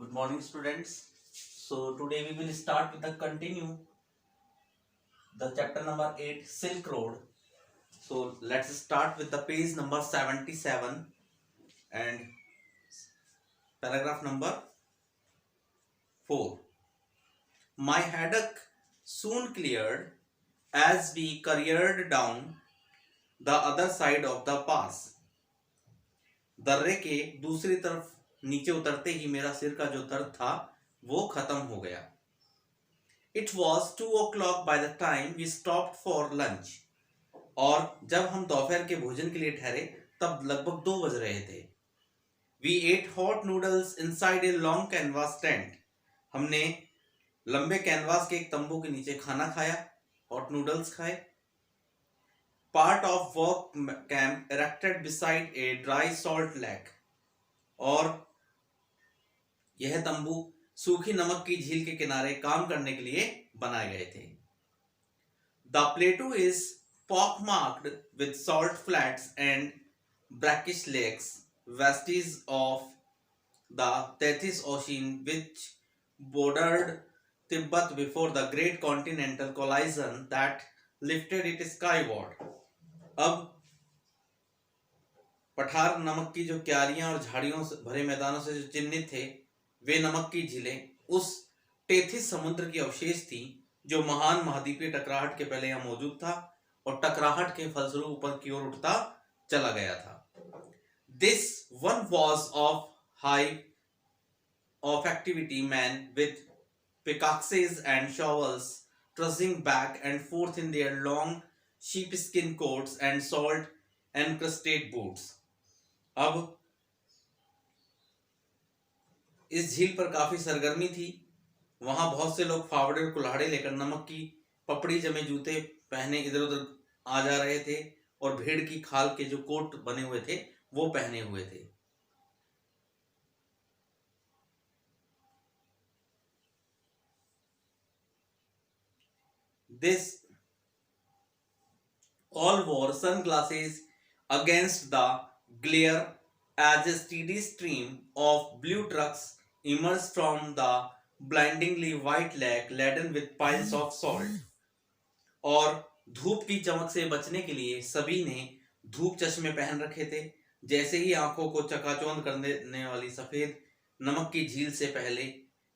Good morning, students. So today we will start with the continue the chapter number 8 Silk Road. So let's start with the page number 77 and paragraph number 4. My headache soon cleared as we careered down the other side of the pass. दर्रे के दूसरी तरफ नीचे उतरते ही मेरा सिर का जो दर्द था वो खत्म हो गया. It was 2 o'clock by the time we stopped for lunch. और जब हम दोपहर के भोजन के लिए ठहरे तब लगभग 2 बज रहे थे. We ate hot noodles inside a long canvas tent. हमने लंबे कैनवास के एक तंबू के नीचे खाना खाया, हॉट नूडल्स खाए. Part of work camp erected beside a dry salt lake. और यह तंबू सूखी नमक की झील के किनारे काम करने के लिए बनाए गए थे. The plateau is pockmarked with salt flats and brackish lakes, vestige of the Tethys Ocean which bordered Tibet before the great continental collision that lifted it skyward. अब पठार नमक की जो क्यारियां और झाड़ियों से भरे मैदानों से जो चिन्हित थे वे नमक की झीलें उस टेथिस समुद्र की अवशेष थी जो महान महाद्वीपीय टकराहट के पहले यहाँ मौजूद था और टकराहट के फलस्वरूप ऊपर की ओर उठता चला गया था. This one was of high of activity man with pickaxes and shovels trudging back and forth in their long sheepskin coats and salt encrusted boots. अब इस झील पर काफी सरगर्मी थी. वहां बहुत से लोग फावड़े और कुल्हाड़े लेकर नमक की पपड़ी जमे जूते पहने इधर उधर आ जा रहे थे और भेड़ की खाल के जो कोट बने हुए थे वो पहने हुए थे. This all wore sunglasses against the glare as a steady stream of blue trucks emerged from the blindingly white lake laden with piles of salt. और धूप की चमक से बचने के लिए सभी ने धूप चश्मे पहन रखे थे. जैसे ही आंखों को चकाचौंध कर देने वाली सफेद नमक की झील से पहले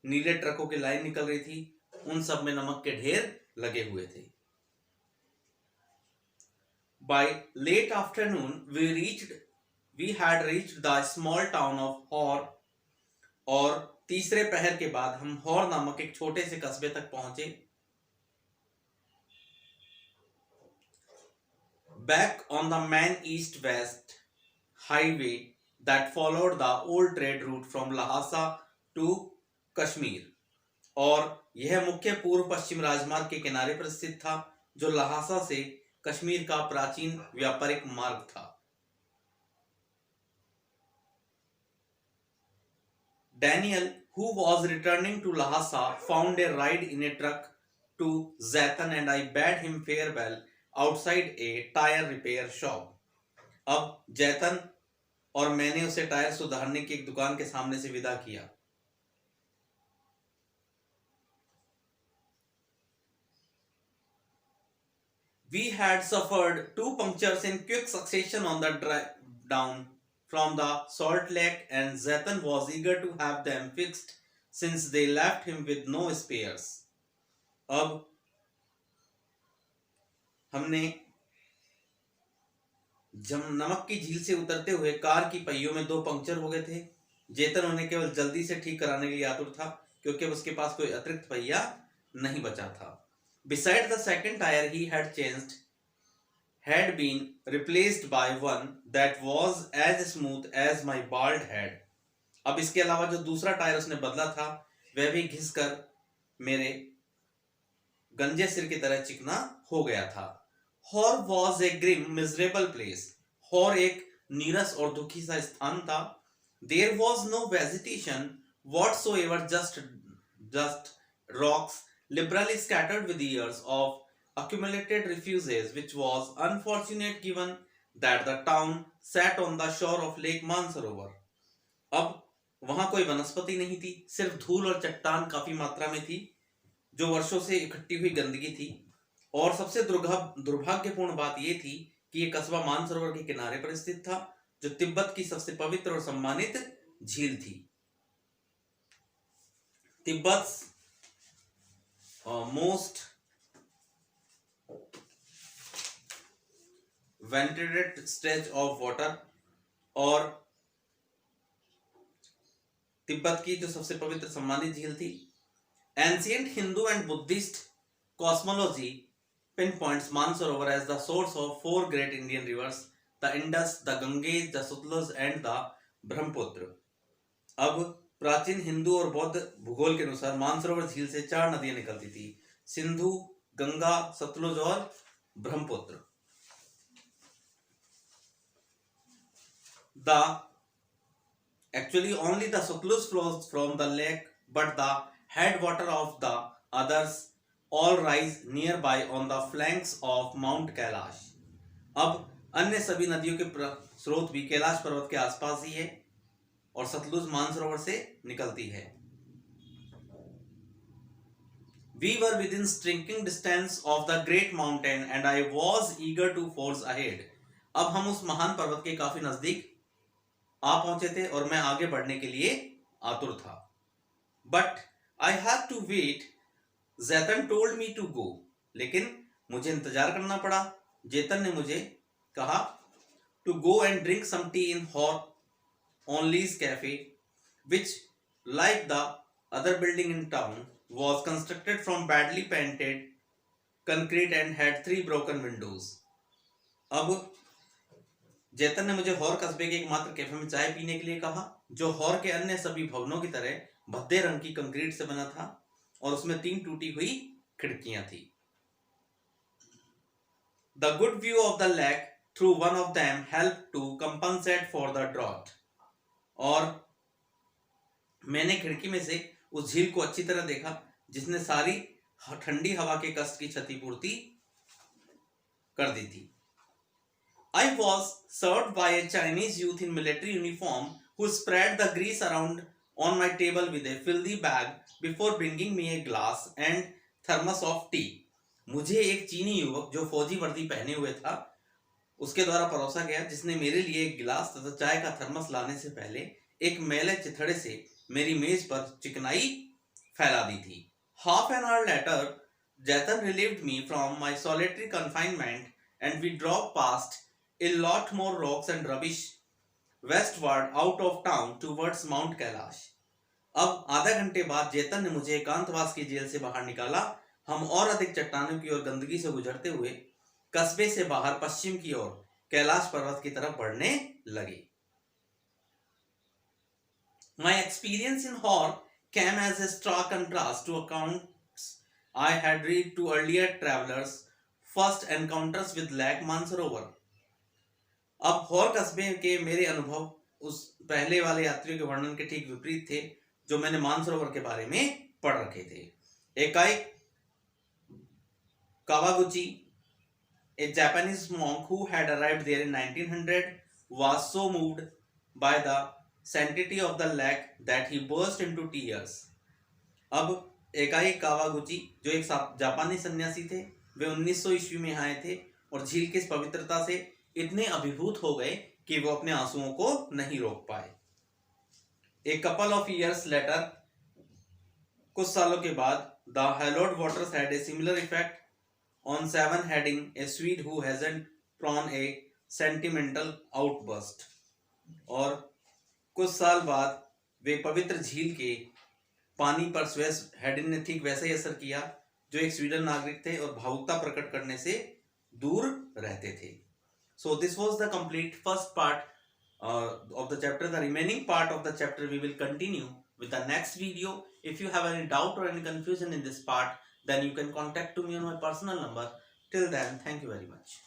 नीले ट्रकों की लाइन निकल रही थी, उन सब में नमक के ढेर लगे हुए थे. By late afternoon we had reached the small town of Hor. और तीसरे पहर के बाद हम हौर नामक एक छोटे से कस्बे तक पहुंचे. Back on the main east-west highway that followed the old trade route from Lhasa to Kashmir. और यह मुख्य पूर्व पश्चिम राजमार्ग के किनारे पर स्थित था जो लहासा से कश्मीर का प्राचीन व्यापारिक मार्ग था. Daniel, who was returning to Lhasa, found a ride in a truck to Zaitan and I bade him farewell outside a tire repair shop. अब जैतन और मैंने उसे टायर सुधारने की एक दुकान के सामने से विदा किया. We had suffered 2 punctures in quick succession on the drive down from the Salt Lake and Zaitan was eager to have them fixed since they left him with no spares. अब हमने जब नमक की झील से उतरते हुए कार की पहियों में 2 पंक्चर हो गए थे. जैतन उन्हें केवल जल्दी से ठीक कराने के लिए आतुर था क्योंकि अब उसके पास कोई अतिरिक्त पहिया नहीं बचा था. Besides the second tire he had changed had been replaced by one that was as smooth as my bald head. अब इसके अलावा जो दूसरा टायर उसने बदला था वह भी घिसकर मेरे गंजे सिर की तरह चिकना हो गया था. Hor was a grim, miserable place. Hor एक नीरस और दुखी सा स्थान था. There was no vegetation whatsoever, just rocks liberally scattered with years of accumulated refuges, which was unfortunate given that the town sat on the shore of Lake Mansarovar. अब वहां कोई वनस्पति नहीं थी, सिर्फ धूल और चट्टान काफी मात्रा में थी जो वर्षों से इकट्ठी हुई गंदगी थी। और सबसे दुर्भाग्यपूर्ण बात यह थी कि यह कस्बा मानसरोवर के किनारे पर स्थित था, जो तिब्बत की सबसे पवित्र और सम्मानित झील थी। Tibet most ventilated stretch of water, और तिब्बत की जो सबसे पवित्र सम्मानित झील थी। Ancient Hindu and Buddhist cosmology pinpoints Mansarovar as the source of four great Indian rivers, the Indus, the Ganges, the Sutlej and the Brahmaputra. अब प्राचीन हिंदू और बौद्ध भूगोल के अनुसार मानसरोवर झील से 4 नदियां निकलती थी, सिंधु, गंगा, सतलुज और Brahmaputra. The actually only the Sutlej flows from the lake, but the headwater of the others all rise nearby on the flanks of Mount Kailash. अब अन्य सभी नदियों के स्रोत भी कैलाश पर्वत के आसपास ही है और सतलुज मानसरोवर से निकलती है। We were within striking distance of the great mountain and I was eager to forge ahead. अब हम उस महान पर्वत के काफी नजदीक आ पहुंचे थे और मैं आगे बढ़ने के लिए आतुर था। But I had to wait. जैतन told me to go. लेकिन मुझे इंतजार करना पड़ा। जेतन ने मुझे कहा to go and drink some tea in Only's cafe, which, like the other building in town, was constructed from badly painted concrete and had 3 broken windows. अब जेतन ने मुझे हॉर कस्बे के एकमात्र कैफे में चाय पीने के लिए कहा, जो हॉर के अन्य सभी भवनों की तरह भद्दे रंग की कंक्रीट से बना था और उसमें 3 टूटी हुई खिड़कियां थी। The good view of the lake through one of them helped to compensate for the drought. और मैंने खिड़की में से उस झील को अच्छी तरह देखा, जिसने सारी ठंडी हवा के कष्ट की क्षतिपूर्ति कर दी थी। I was served by a Chinese youth in military uniform who spread the grease around on my table with a filthy bag before bringing me a glass and thermos of tea. मुझे एक चीनी युवक जो फौजी वर्दी पहने हुए था उसके द्वारा परोसा गया, जिसने मेरे लिए एक गिलास तथा चाय का थर्मस लाने से पहले एक मैले चिथड़े से मेरी मेज पर चिकनाई फैला दी थी। Half an hour later, Jatan relieved me from my solitary confinement and we drove past a lot more rocks and rubbish westward out of town towards Mount Kailash. अब आधा घंटे बाद जेतन ने मुझे एकांतवास की जेल से बाहर निकाला। हम और अधिक चट्टानों की ओर गंदगी से गुजरते हुए कस्बे से बाहर पश्चिम की ओर कैलाश पर्वत की तरफ बढ़ने लगे। My experience in Hor came as a stark contrast to accounts I had read to earlier travelers' first encounters with Lake Mansarovar. अब हॉर कस्बे के मेरे अनुभव उस पहले वाले यात्रियों के वर्णन के ठीक विपरीत थे जो मैंने मानसरोवर के बारे में पढ़ रखे थे। एकाएक Kawaguchi, a Japanese monk who had arrived there in 1900, was so moved by the sanctity of the lake that he burst into tears. अब एकाएक कावागुची, जो एक जापानी सन्यासी थे, वे 1900 ईस्वी में आए थे और झील की पवित्रता से इतने अभिभूत हो गए कि वो अपने आंसुओं को नहीं रोक पाए। A couple of years later, कुछ सालों के बाद, the hallowed waters had a similar effect on Seven Heading, a Swede who hasn't drawn a sentimental outburst. और कुछ साल बाद वे पवित्र झील के पानी पर स्वेस हेडिन ने ठीक वैसा ही असर किया जो एक स्वीडन नागरिक थे और भावुकता प्रकट करने से दूर रहते थे। So this was the complete first part of the chapter. The remaining part of the chapter we will continue with the next video. If you have any doubt or any confusion in this part, then you can contact to me on my personal number. Till then, thank you very much.